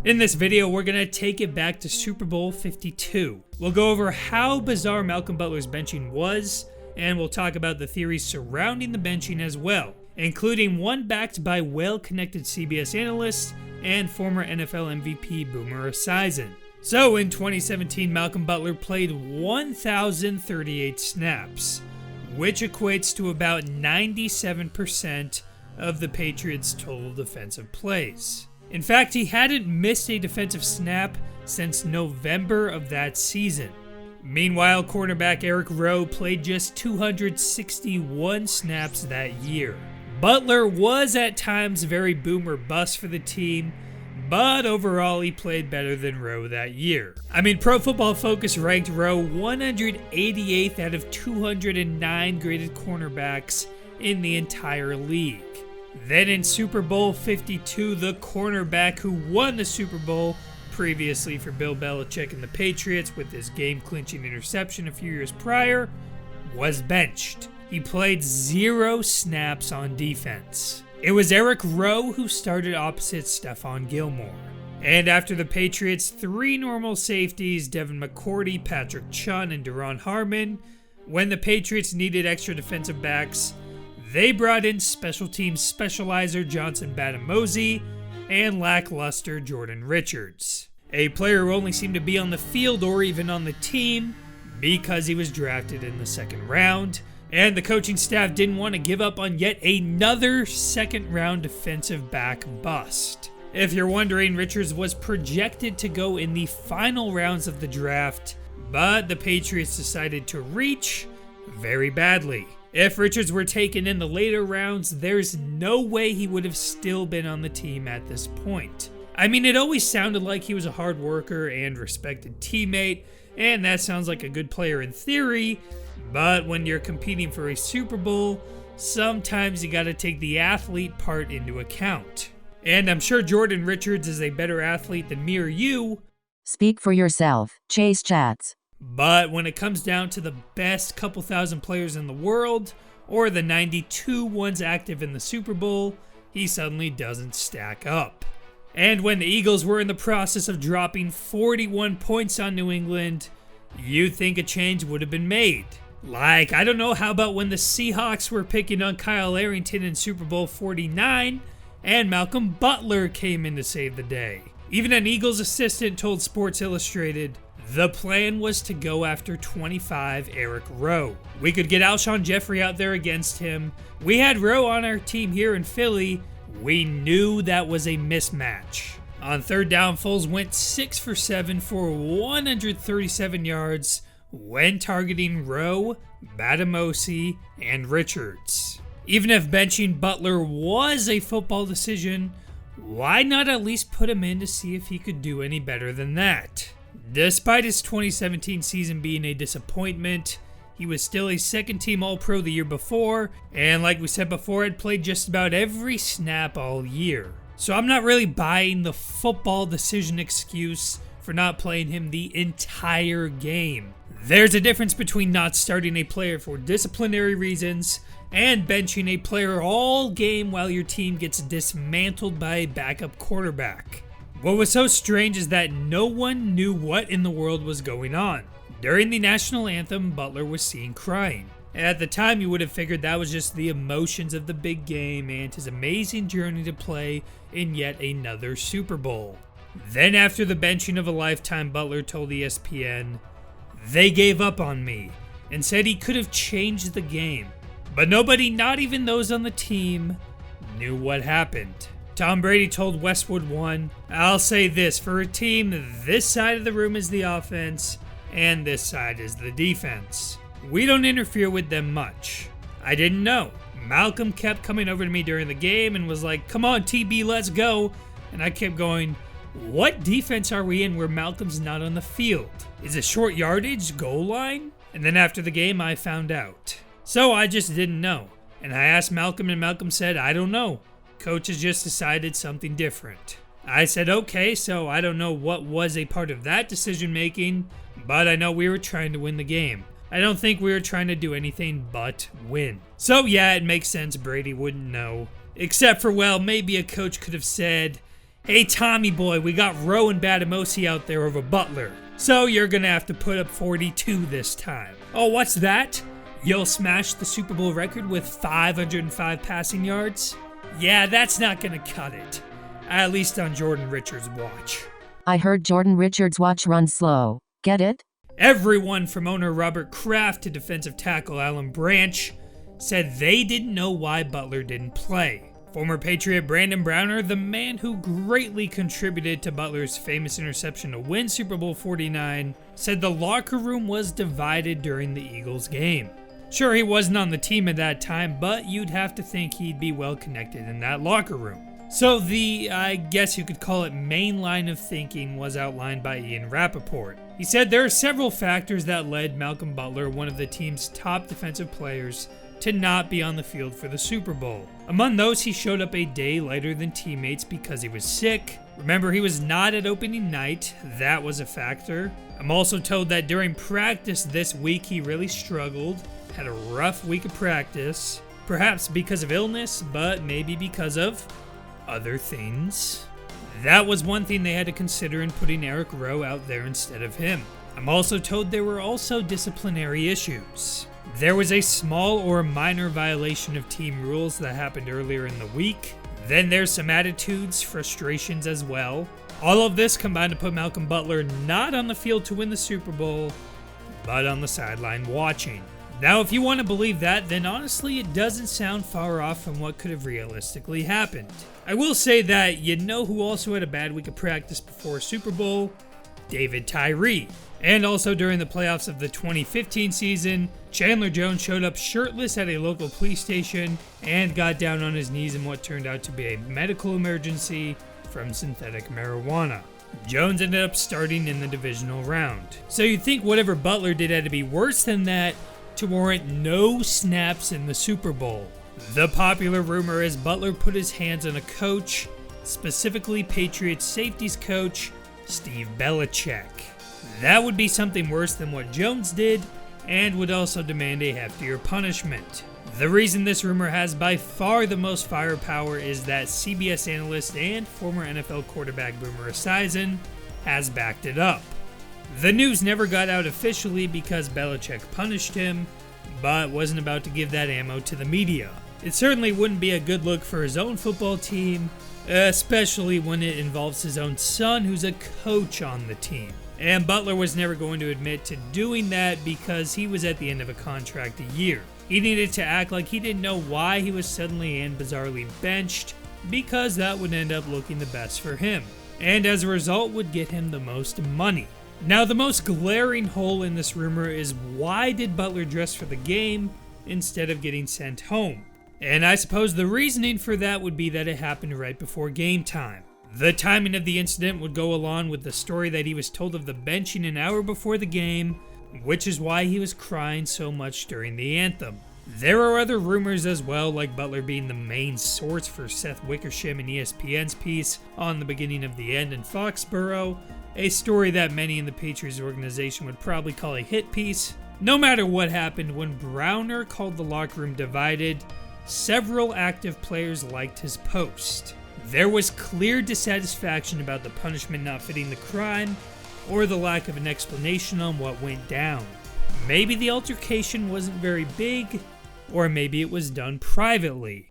In this video, we're going to take it back to Super Bowl 52. We'll go over how bizarre Malcolm Butler's benching was, and we'll talk about the theories surrounding the benching as well, including one backed by well-connected CBS analyst and former NFL MVP Boomer Esiason. So in 2017, Malcolm Butler played 1,038 snaps, which equates to about 97% of the Patriots' total defensive plays. In fact, he hadn't missed a defensive snap since November of that season. Meanwhile, cornerback Eric Rowe played just 261 snaps that year. Butler was at times very boom or bust for the team, but overall he played better than Rowe that year. Pro Football Focus ranked Rowe 188th out of 209 graded cornerbacks in the entire league. Then in Super Bowl 52, the cornerback who won the Super Bowl previously for Bill Belichick and the Patriots with his game-clinching interception a few years prior, was benched. He played 0 snaps on defense. It was Eric Rowe who started opposite Stephon Gilmore. And after the Patriots' 3 normal safeties, Devin McCourty, Patrick Chung, and Duron Harmon, when the Patriots needed extra defensive backs, they brought in special teams specializer Johnson Bademosi and lackluster Jordan Richards, a player who only seemed to be on the field or even on the team because he was drafted in the second round, and the coaching staff didn't want to give up on yet another second-round defensive back bust. If you're wondering, Richards was projected to go in the final rounds of the draft, but the Patriots decided to reach very badly. If Richards were taken in the later rounds, there's no way he would have still been on the team at this point. It always sounded like he was a hard worker and respected teammate, and that sounds like a good player in theory, but when you're competing for a Super Bowl, sometimes you gotta take the athlete part into account. And I'm sure Jordan Richards is a better athlete than me or you. Speak for yourself, Chase Chats. But when it comes down to the best couple thousand players in the world, or the 92 ones active in the Super Bowl, he suddenly doesn't stack up. And when the Eagles were in the process of dropping 41 points on New England, you'd think a change would have been made. How about when the Seahawks were picking on Kyle Arrington in Super Bowl 49, and Malcolm Butler came in to save the day. Even an Eagles assistant told Sports Illustrated, the plan was to go after 25 Eric Rowe. We could get Alshon Jeffrey out there against him. We had Rowe on our team here in Philly. We knew that was a mismatch. On third down, Foles went 6 for 7 for 137 yards when targeting Rowe, Bademosi, and Richards. Even if benching Butler was a football decision, why not at least put him in to see if he could do any better than that? Despite his 2017 season being a disappointment, he was still a second-team All-Pro the year before, and like we said before, had played just about every snap all year. So I'm not really buying the football decision excuse for not playing him the entire game. There's a difference between not starting a player for disciplinary reasons and benching a player all game while your team gets dismantled by a backup quarterback. What was so strange is that no one knew what in the world was going on. During the national anthem, Butler was seen crying. At the time, you would have figured that was just the emotions of the big game and his amazing journey to play in yet another Super Bowl. Then after the benching of a lifetime, Butler told ESPN, "They gave up on me," and said he could have changed the game. But nobody, not even those on the team, knew what happened. Tom Brady told Westwood One, "I'll say this, for a team, this side of the room is the offense, and this side is the defense. We don't interfere with them much." I didn't know. Malcolm kept coming over to me during the game and was like, "Come on, TB, let's go." And I kept going, what defense are we in where Malcolm's not on the field? Is it short yardage, goal line? And then after the game, I found out. So I just didn't know. And I asked Malcolm, and Malcolm said, "I don't know. Coach has just decided something different." I said, okay, so I don't know what was a part of that decision making, but I know we were trying to win the game. I don't think we were trying to do anything but win. So yeah, it makes sense Brady wouldn't know. Except for, well, maybe a coach could have said, "Hey Tommy boy, we got Rowe and Batamosi out there over Butler, so you're gonna have to put up 42 this time." "Oh, what's that? You'll smash the Super Bowl record with 505 passing yards?" "Yeah, that's not gonna cut it. At least on Jordan Richards' watch." I heard Jordan Richards' watch run slow. Get it? Everyone from owner Robert Kraft to defensive tackle Alan Branch said they didn't know why Butler didn't play. Former Patriot Brandon Browner, the man who greatly contributed to Butler's famous interception to win Super Bowl 49, said the locker room was divided during the Eagles game. Sure, he wasn't on the team at that time, but you'd have to think he'd be well connected in that locker room. So the, I guess you could call it, main line of thinking was outlined by Ian Rappaport. He said there are several factors that led Malcolm Butler, one of the team's top defensive players, to not be on the field for the Super Bowl. Among those, he showed up a day later than teammates because he was sick. Remember, he was not at opening night. That was a factor. I'm also told that during practice this week, he really struggled, had a rough week of practice, perhaps because of illness, but maybe because of other things. That was one thing they had to consider in putting Eric Rowe out there instead of him. I'm also told there were also disciplinary issues. There was a small or minor violation of team rules that happened earlier in the week. Then there's some attitudes, frustrations as well. All of this combined to put Malcolm Butler not on the field to win the Super Bowl, but on the sideline watching. Now, if you want to believe that, then honestly it doesn't sound far off from what could have realistically happened. I will say that you know who also had a bad week of practice before Super Bowl? David Tyree. And also during the playoffs of the 2015 season, Chandler Jones showed up shirtless at a local police station and got down on his knees in what turned out to be a medical emergency from synthetic marijuana. Jones ended up starting in the divisional round. So you'd think whatever Butler did had to be worse than that to warrant no snaps in the Super Bowl. The popular rumor is Butler put his hands on a coach, specifically Patriots safeties coach Steve Belichick. That would be something worse than what Jones did and would also demand a heftier punishment. The reason this rumor has by far the most firepower is that CBS analyst and former NFL quarterback Boomer Esiason has backed it up. The news never got out officially because Belichick punished him, but wasn't about to give that ammo to the media. It certainly wouldn't be a good look for his own football team, especially when it involves his own son who's a coach on the team. And Butler was never going to admit to doing that because he was at the end of a contract a year. He needed to act like he didn't know why he was suddenly and bizarrely benched, because that would end up looking the best for him, and as a result would get him the most money. Now, the most glaring hole in this rumor is why did Butler dress for the game instead of getting sent home? And I suppose the reasoning for that would be that it happened right before game time. The timing of the incident would go along with the story that he was told of the benching an hour before the game, which is why he was crying so much during the anthem. There are other rumors as well, like Butler being the main source for Seth Wickersham and ESPN's piece on the beginning of the end in Foxborough, a story that many in the Patriots organization would probably call a hit piece. No matter what happened, when Browner called the locker room divided, several active players liked his post. There was clear dissatisfaction about the punishment not fitting the crime, or the lack of an explanation on what went down. Maybe the altercation wasn't very big, or maybe it was done privately.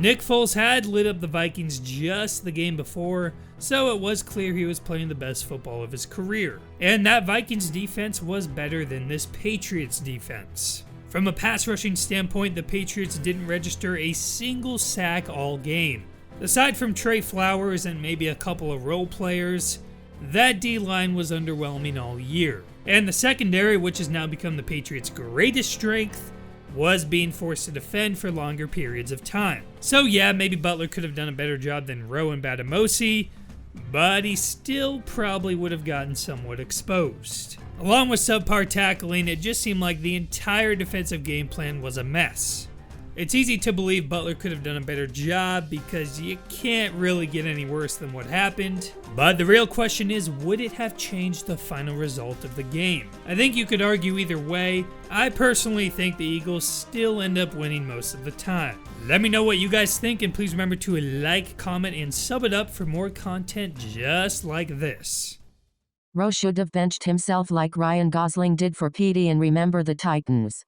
Nick Foles had lit up the Vikings just the game before, so it was clear he was playing the best football of his career. And that Vikings defense was better than this Patriots defense. From a pass rushing standpoint, the Patriots didn't register a single sack all game. Aside from Trey Flowers and maybe a couple of role players, that D-line was underwhelming all year. And the secondary, which has now become the Patriots' greatest strength, was being forced to defend for longer periods of time. So yeah, maybe Butler could have done a better job than Rowe and Batamosi, but he still probably would have gotten somewhat exposed. Along with subpar tackling, it just seemed like the entire defensive game plan was a mess. It's easy to believe Butler could have done a better job because you can't really get any worse than what happened. But the real question is, would it have changed the final result of the game? I think you could argue either way. I personally think the Eagles still end up winning most of the time. Let me know what you guys think, and please remember to like, comment, and sub it up for more content just like this. Rowe should have benched himself like Ryan Gosling did for Petey, and remember the Titans.